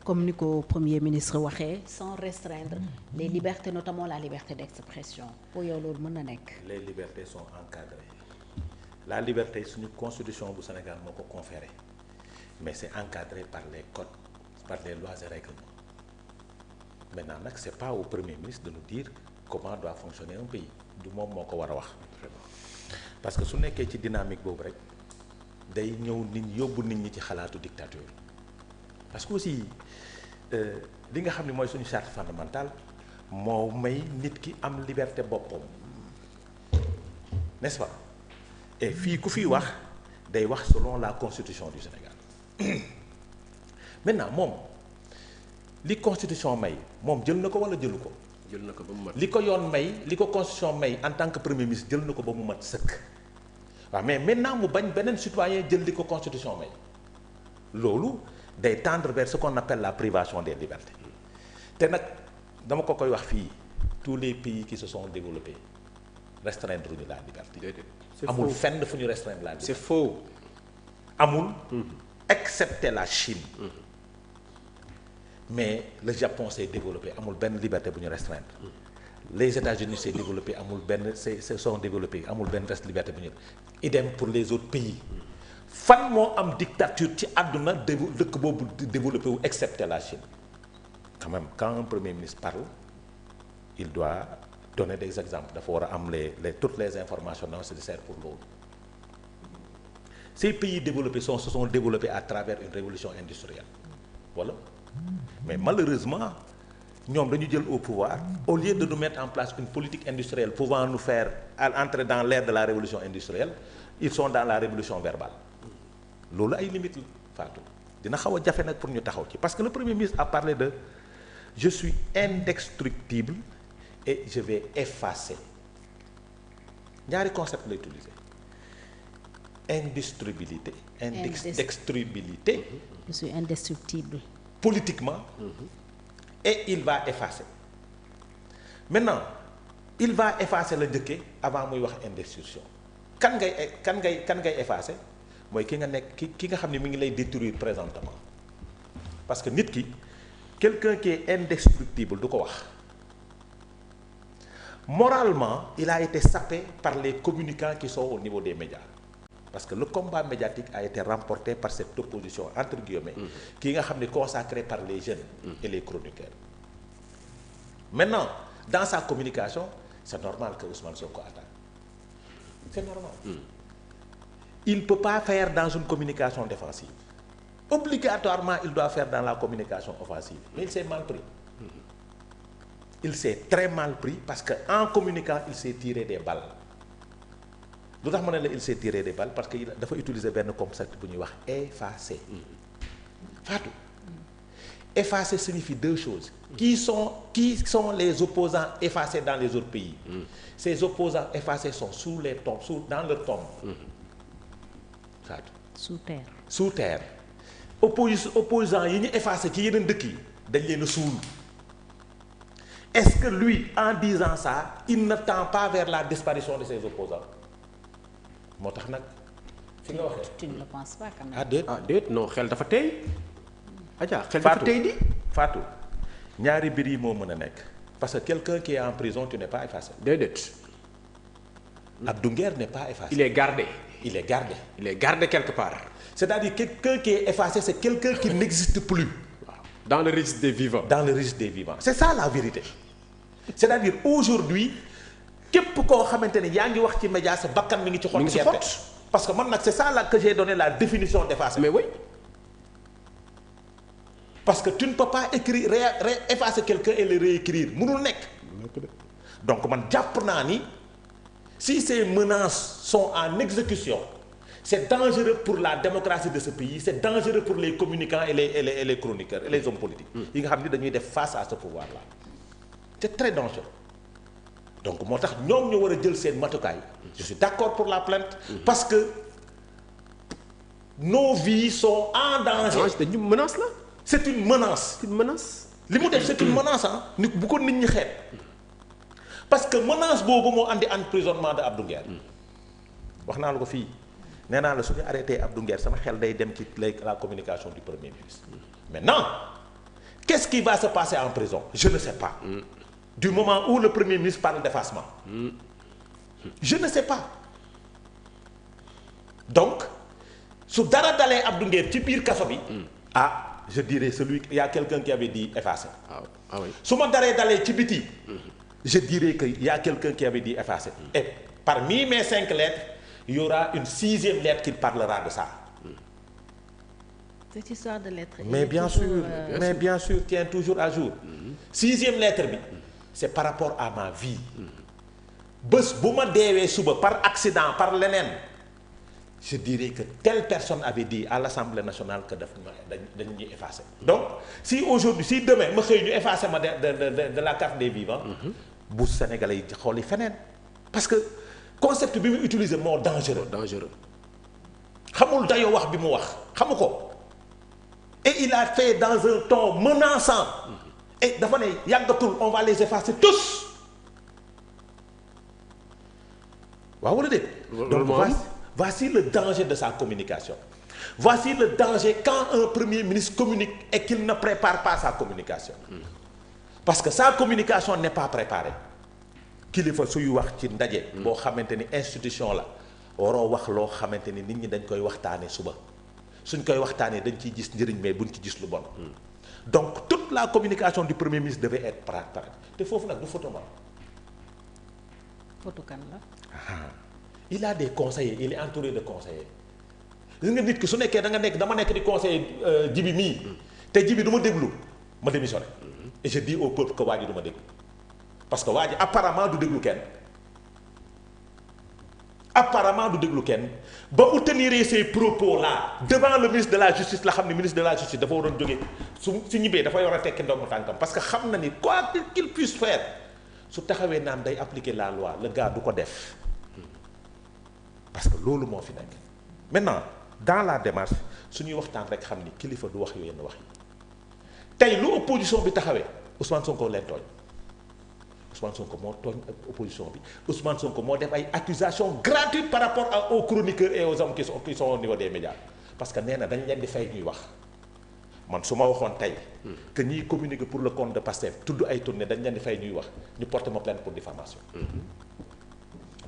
comme ni ko premier ministre waxee sans restreindre les libertés notamment la liberté d'expression pour yow loolu mën na nekk. les libertés sont encadrées la liberté suñu constitution bu Sénégal moo ko conféré mais c'est encadré par les codes par les lois et règlements maintenant nag c'est pas au premier ministre de nous dire comment doit fonctionner un pays du moom moo ko war a wax parce que su nekkee ci dynamique boobu rek day ñëw nit ñi yóbbu nit ñi ci xalaatu dictature parce que aussi li nga xam ne mooy suñu charte fondamentale moo may nit ki am liberté boppam n'est-ce pas et fii ku fiy wax day wax selon la constitution du Sénégal maintenant moom li constitution may moom jël na ko wala jëlu ko. jël na ko ba mu mat li ko yoon may li ko constitution may en tant que premier ministre jël na ko ba mu mat sëkk waaw mais maintenant mu bañ beneen citoyen jël li ko constitution may loolu day tendre vers ce qu'on appelle la privation des libertés te nag dama ko koy wax fii tous les pays qui se sont développés restreindre ñu la liberté. amul fenn fu ñu restreindre la liberté. c'est faux. amul. excepté la Chine. mais le Japon s'est développé amul benn liberté bu ñu restreindre. les États-Unis s'est développé amul benn se sont développés amul benn reste liberté bu ñu idem pour les autres pays. fan moo am dictature ci àdduna dëkk boobu développé wu excepté la Chine. quand même quand un premier ministre parle il doit donner des exemples dafa war a am toutes les informations nécessaires pour loolu. ces pays développés se sont développés à travers une révolution industrielle voilà mais malheureusement ñoom dañu jël au pouvoir au lieu de nous mettre en place une politique industrielle pouvant nous faire entrer dans l'ère de la révolution industrielle ils sont dans la révolution verbale loolu ay limites la Fatou dina xaw a jafe nag pour ñu taxaw ci parce que le premier ministre a parlé de je suis indestructible et je vais effacer ñaari concept lay utiliser indestructibilité indestructibilité je suis indestructible politiquement et il va effacer maintenant il va effacer la njëkkee avant muy wax indestruction kan ngay effacer mooy ki nga nekk ki nga xam ne mi ngi lay détruire présentement parce que nit ki quelqu'un qui est indestructible du ko wax moralement il a été sapé par les communicants qui sont au niveau des médias parce que le combat médiatique a été remporté par cette opposition entre guillemets qui nga xam ne consacrée par les jeunes et les chroniqueurs maintenant dans sa communication c'est normal que Ousmane Sonko attaque c'est normal il ne peut pas faire dans une communication défensive obligatoirement il doit faire dans la communication offensive mais il s'est mal pris il s'est très mal pris parce que en communiquant il s'est tiré des balles lu tax ma ne la il s'est tiré des balles parce que dafa utiliser benn concept bu ñuy wax effacer Fatou effacer signifie deux choses qui sont les opposants effacés dans les autres pays ces opposants effacés sont sous les tombes dans leur tombe Fatou sous terre opposants yi ñu effacé ci yeneen dëkk yi dañ leen a suul est-ce que lui en disant ça il ne tend pas vers la disparition de ses opposants moo tax nag fi nga waxee. tu ne le penses pas quand même. déet non xel dafa tey. Adja xel dafa tey di Fatou ñaari mbir yi moo mën a nekk parce que quelqu'un qui est en prison tu n'es pas effacé. déedéet. Abdou Nguer n'est pas effacé. il est gardé. il est gardé. il est gardé quelque part. c'est-à-dire quelqu'un qui est effacé c'est quelqu'un qui n'existe plus. dans le registre des vivants. dans le registre des vivants c'est ça la vérité c'est-à-dire aujourd'hui képp koo xamante ne yaa ngi wax ci média sa bakkan mi ngi ci xottu gerte parce que man nag c'est ça là que j'ai donné la définition d'effacer. mais oui. parce que tu ne peux pas écrire effacer quelqu'un et le réécrire mënul nekk. donc man jàpp naa ni si ces menaces sont en exécution c'est dangereux pour la démocratie de ce pays c'est dangereux pour les communicants et les chroniqueurs et les hommes politiques. yi nga xam ni dañuy def face à ce pouvoir là c'est très dangereux. donc moo tax ñoom ñu war a jël seen matukaay. je suis d'accord pour la plainte. parce que nos vies sont en danger. c'est une menace là. c'est une menace. c'est une menace. li mu def c'est une menace ah nit bu ko nit ñi xeet parce que menace boobu moo andi emprisonnement de Abdou Nguer. wax naa la ko fii nee naa la suñu arrêté Abdou Nguer sama xel day dem ci la communication du premier ministre. maintenant qu'est-ce qui va se passer en prison? Je ne sais pas. Du moment où le Premier ministre parle d'effacement. Je ne sais pas. Donc su dara dalee Abdou Nguer ci biir kaso bi. Je dirais il y a quelqu'un qui avait dit effacer. Ah oui. su ma daree dalee ci biti. Je dirais que y a quelqu'un qui avait dit effacer. Et parmi mes 5 lettres, il y aura une 6e lettre qui parlera de ça. Cette histoire de lettres. Mais bien sûr, tient toujours à jour. 6e lettre bi, c'est par rapport à ma vie. Bés bu ma deewee suba par accident par leneen. Je dirais que telle personne avait dit à l'Assemblée nationale que dañ ñuy effacer. Donc si demain ma xëy ñu effacer ma de la carte des vivants. bu Sénégalais yi xooli feneen. parce que concept bi mu utiliser moo dangereux. xamul dayoo wax bi mu wax xamu ko. et il a fait dans un ton menaçant. et dafa ne yàggatul on va les effacer tous. waaw wala déet. donc voici le danger de sa communication. Voici le danger quand un premier ministre communique et qu'il ne prépare pas sa communication. Parce que sa communication n'est pas préparée. kilifa suy wax ci ndaje. boo xamante ni institution la waroo wax loo xamante ni nit ñi dañ koy waxtaanee suba suñ koy waxtaanee dañ ciy gis njëriñ mais buñ ci gis lu bon. donc toute la communication du premier ministre devait être préparée te foofu nag du photo ma. photo kan la. Il a des conseillers il est entouré de conseillers gis nga nit ki su nekkee dama nekk di conseiller jibi mii te jibi du ma déglu ma démissionné et je dis au peuple que waa ji du ma déglu parce que waa ji apparemment du déglu kenn ba mu tenir ces propos là devant le ministre de la justice la xam ne ministre de la justice dafa waroon jógee su ñibbee dafa war a tekki ndomb tànkam parce que xam na ni quoi qu'il puisse faire su taxawee naan day appliquer la loi le gars du ko def. parce que loolu moo fi nekk maintenant dans la démarche suñuy waxtaan rek xam ni kilifa du wax yenn wax yi tey lu opposition bi taxawee Ousmane Sonko leen tooñ Ousmane Sonko moo tooñ opposition bi Ousmane Sonko moo def ay accusations gratuites par rapport aux chroniqueurs et aux hommes qui sont au niveau des médias parce que nee na dañ leen di fay ñuy wax man su ma waxoon tey que ñiy communiquer pour le compte de Pastef tudd ay tournées dañ leen di fay ñuy wax ñu porter ma plainte pour diffamation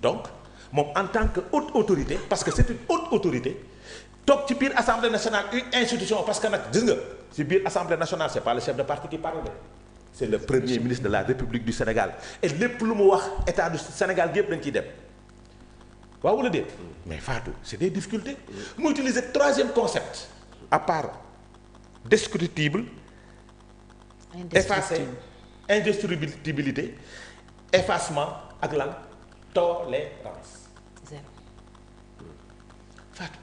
donc moom en tant que haute autorité parce que c'est une haute autorité toog ci biir assemblée nationale une institution parce que nag gis nga ci biir assemblée nationale c'est pas le chef de parti qui parle de c'est le premier ministre de la République du Sénégal et lépp lu mu wax état du Sénégal gi yëpp dañ ciy dem waaw wala déet mais Fatou c'est des difficultés mu utiliser 3e concept à part descriptible effacer indestructibilité effacement ak lan tolérance. Zéro. Fatou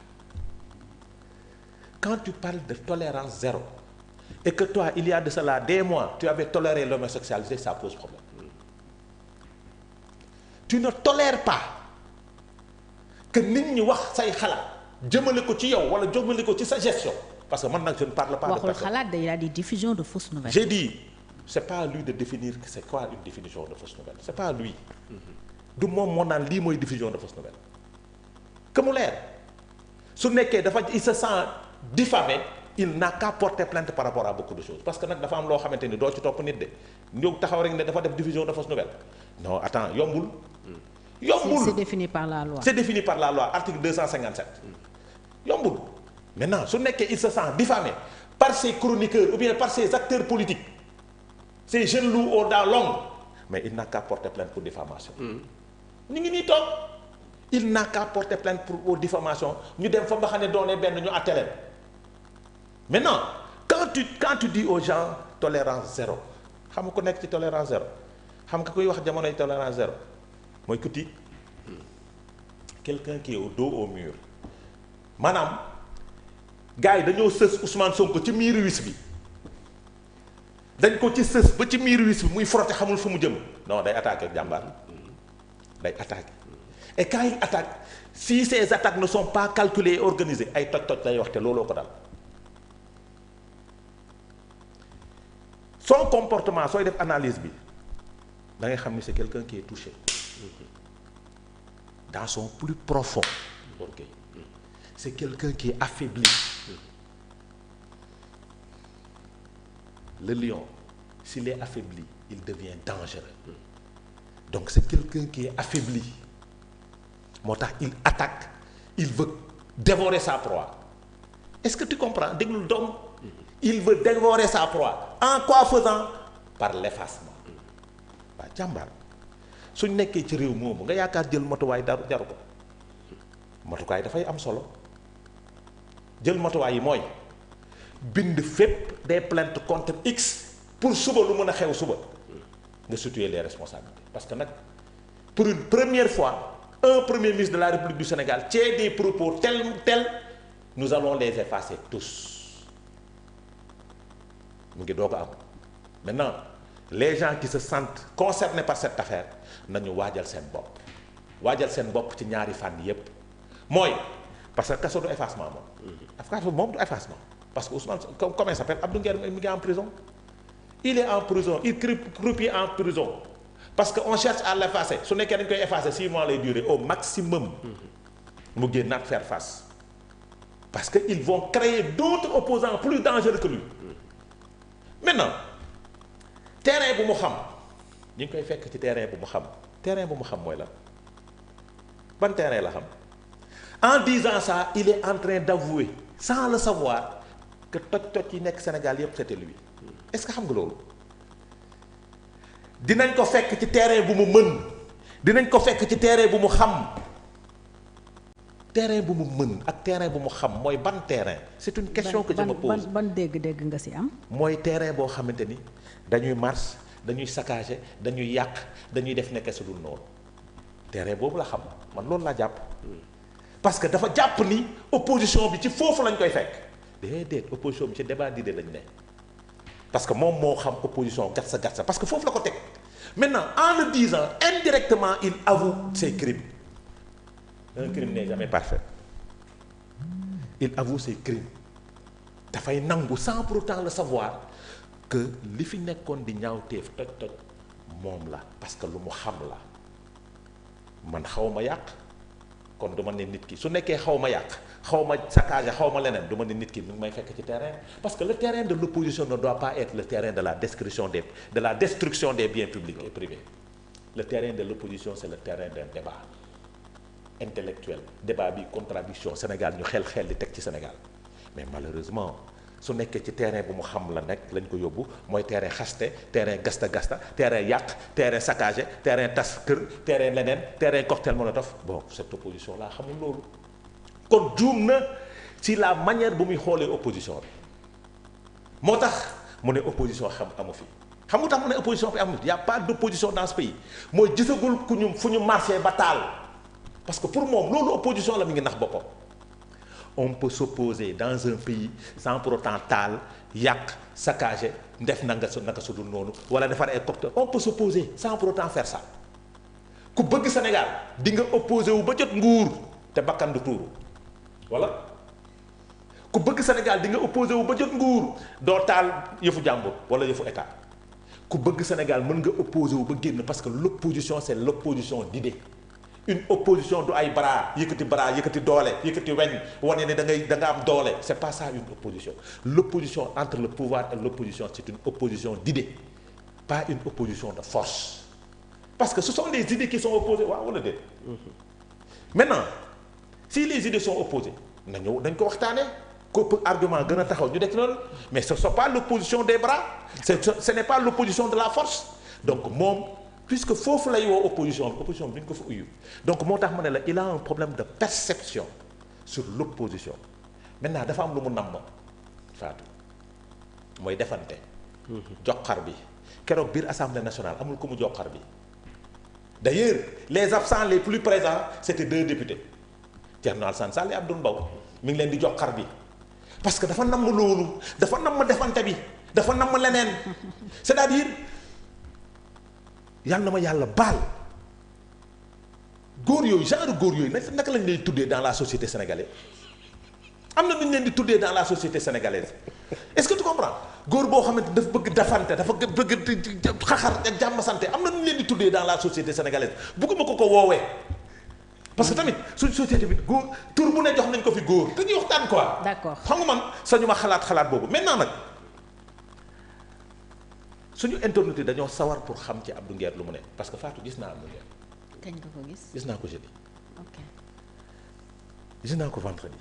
quand tu parles de tolérance zéro et que toi il y a de cela des mois tu avais toléré l'homosexualité ça pose problème. Tu ne tolères pas que nit ñi wax say xalaat jëmale ko ci yow wala jëmale ko ci sa gestion parce que man nag je ne parle pas de personne. waxul xalaat il y a des diffusions de fausses nouvelles. J'ai dit c'est pas à lui de définir c'est quoi une définition de fausse nouvelle c'est pas à lui. du moom moo naan lii mooy diffusion de fausse nouvelle que mu leer su nekkee dafa il se sent diffamé il n'a qu'à porter plainte par rapport à beaucoup de choses parce que nag dafa am loo xamante ni doo ci topp nit de ñëw taxaw rek ne dafa def diffusion de fausse nouvelle non attends yombul. c'est défini par la loi. C'est défini par la loi article 257. yombul maintenant su nekkee il se sent diffamé par ses chroniqueurs ou bien par ses acteurs politiques ces jeunes loups aux dents longues mais il n'a qu'à porter plainte pour diffamation. ñu ngi nii toog il n'a qu'à porter plainte pour diffamation ñu dem fa nga xam ne doonee benn ñu àtte leen maintenant quand tu dis aux gens tolérance zéro xam nga ku nekk ci tolérance zéro xam nga kuy wax jamonoy tolérance zéro mooy ku tiit quelqu'un qui est au dos au mur maanaam gars yi dañoo sës Ousmane Sonko ci miiru wis bi dañ ko ci sës ba ci miiru wis bi muy frotter xamul fu mu jëm non day attaquer ak jàmbaar day attaquer et quand il attaque si ces attaques ne sont pas calculées et organisées ay toj-toj lay wax te looloo ko dal son comportement sooy def analyse bi da ngay xam ni c'est quelqu'un qui est touché dans son plus profond orgueil c'est quelqu'un qui est affaibli le lion s'il est affaibli il devient dangereux donc c'est quelqu'un qui est affaibli moo tax il attaque il veut dévorer sa proie est-ce que tu comprends déglul doom il veut dévorer sa proie en quoi faisant par l'effacement waa jàmbaar suñ nekkee ci réew moomu nga yaakaar jël matuwaay jaru ko matuwaay dafay am solo jël matuwaay yi mooy bind fépp des plaintes contre X pour suba lu mën a xew suba nga situer les responsabilités parce que nag pour une première fois un premier ministre de la République du Sénégal tient des propos tels nous allons les effacer tous mu ngi doog a am maintenant les gens qui se sentent concernés par cette affaire nañu waajal seen bopp ci ñaari fànn yépp mooy parce que kaso du effacement moom du effacement parce que Ousmane comment il s'appelle Abdou Nguer mi ngi en prison il est en prison il croupit en prison parce que on cherche à l'effacer su nekkee dañ koy effacer 6 mois lay durer au maximum mu génnaat faire face parce que ils vont créer d'autres opposants plus dangereux que lui maintenant terrain bu mu xam ñu ngi koy fekk ci terrain bu mu xam mooy la ban terrain la xam en disant ça il est en train d'avouer sans le savoir que toj yi nekk Sénégal yépp c'était lui est-ce que xam nga loolu dinañ ko fekk ci terrain bu mu mën dinañ ko fekk ci terrain bu mu xam terrain bu mu mën ak terrain bu mu xam mooy ban terrain c'est une question que je me pose ban dégg-dégg nga ci am mooy terrain boo xamante ni dañuy marche dañuy saccager dañuy yàq dañuy def nekk su dul noonu terrain boobu la xam man loolu laa jàpp parce que dafa jàpp ni opposition bi ci foofu lañ koy fekk déedéet opposition bi ci débat d'idées lañ ne parce que moom moo xam opposition gatsa parce que foofu la ko teg maintenant en le disant indirectement il avoue ses crimes un crime n'est jamais parfait il avoue ses crimes dafay nangu sans pour autant le savoir que li fi nekkoon di ñaawteef toj moom la parce que lu mu xam la man xaw ma yàq kon du ma ne nit ki su nekkee xaw ma yàq xaw ma saccage xaw ma leneen du ma ne nit ki mi ngi may fekk ci terrain parce que le terrain de l'opposition ne doit pas être le terrain de la destruction des biens publics et privés le terrain de l'opposition c'est le terrain d'un débat intellectuel débat bi contradiction Sénégal ñu xel di teg ci Sénégal mais malheureusement su nekkee ci terrain bu mu xam la nekk lañ ko yóbbu mooy terrain xaste terrain gasta terrain yàq terrain saccagé terrain tas kër terrain leneen terrain cocktail molotov bon cette opposition là xamul loolu kon juum na ci la manière bu muy xoolee opposition bi moo tax mu ne opposition xam amu fi xam nga tax mu ne opposition bi amu fi y a pas d'opposition dans ce pays mooy gisagul fu ñu marché ba taal parce que pour moom loolu opposition la mi ngi nax boppam on peut s'opposer dans un pays sans pour autant taal yàq saccager def naka su dul noonu wala defar ay cocktail on peut s'opposer sans pour autant faire ça ku bëgg Sénégal di nga opposé wu ba jot nguur te bakkan du tuuru voilà ku bëgg Sénégal di nga opposé wu ba jot nguur doo taal yëfu jàmbur wala yëfu état ku bëgg Sénégal mën nga opposé wu ba génn parce que l'opposition c'est l'opposition d'idées une opposition du ay bras yëkkati doole yëkkati weñ wane ne da nga am doole c'est pas ça une opposition l'opposition entre le pouvoir et l'opposition c'est une opposition d'idées pas une opposition de force parce que ce sont les idées qui sont opposées waaw wala déet maintenant si les idées sont opposées dañ ko waxtaanee ko argument gën a taxaw ñu def loolu mais ce n'est pas l'opposition des bras ce n'est pas l'opposition de la force donc moom puisque foofu lay woo opposition bi duñ ko fa uyu donc moo tax ma ne la il a un problème de perception sur l'opposition maintenant dafa am lu mu namm Fatou mooy defante joxar bi keroog biir assemblée nationale amul ku mu joxar bi d'ailleurs les absents les plus présents c'était 2 députés Thierno Alassane Sall et Abdoul Mbow mi ngi leen di joxar bi parce que dafa namm loolu dafa namm defante bi dafa namm leneen c'est-à-dire yàlla na ma yàlla baal góor yooyu genre góor yooyu naka lañ lay tuddee dans la société sénégalaise am na nu ñu leen di tuddee dans la société sénégalaise est-ce que tu comprends góor boo xamante dafa bëgg dafante dafa bëgg xaxar ak jàmm santé am na nu ñu leen di tuddee dans la société sénégalaise bëgguma ko woowee parce que tamit suñ société bi góor tur bu ne jox nañ ko fi góor dañuy waxtaan quoi. d'accord xam nga man sañu ma xalaat boobu maintenant nag suñu internet yi dañoo sawar pour xam ci Abdou Nguer lu mu ne parce que Fatou gis naa Abdou Nguer. kañ nga ko gis. gis naa ko jeudi. ok gis naa ko vendredi.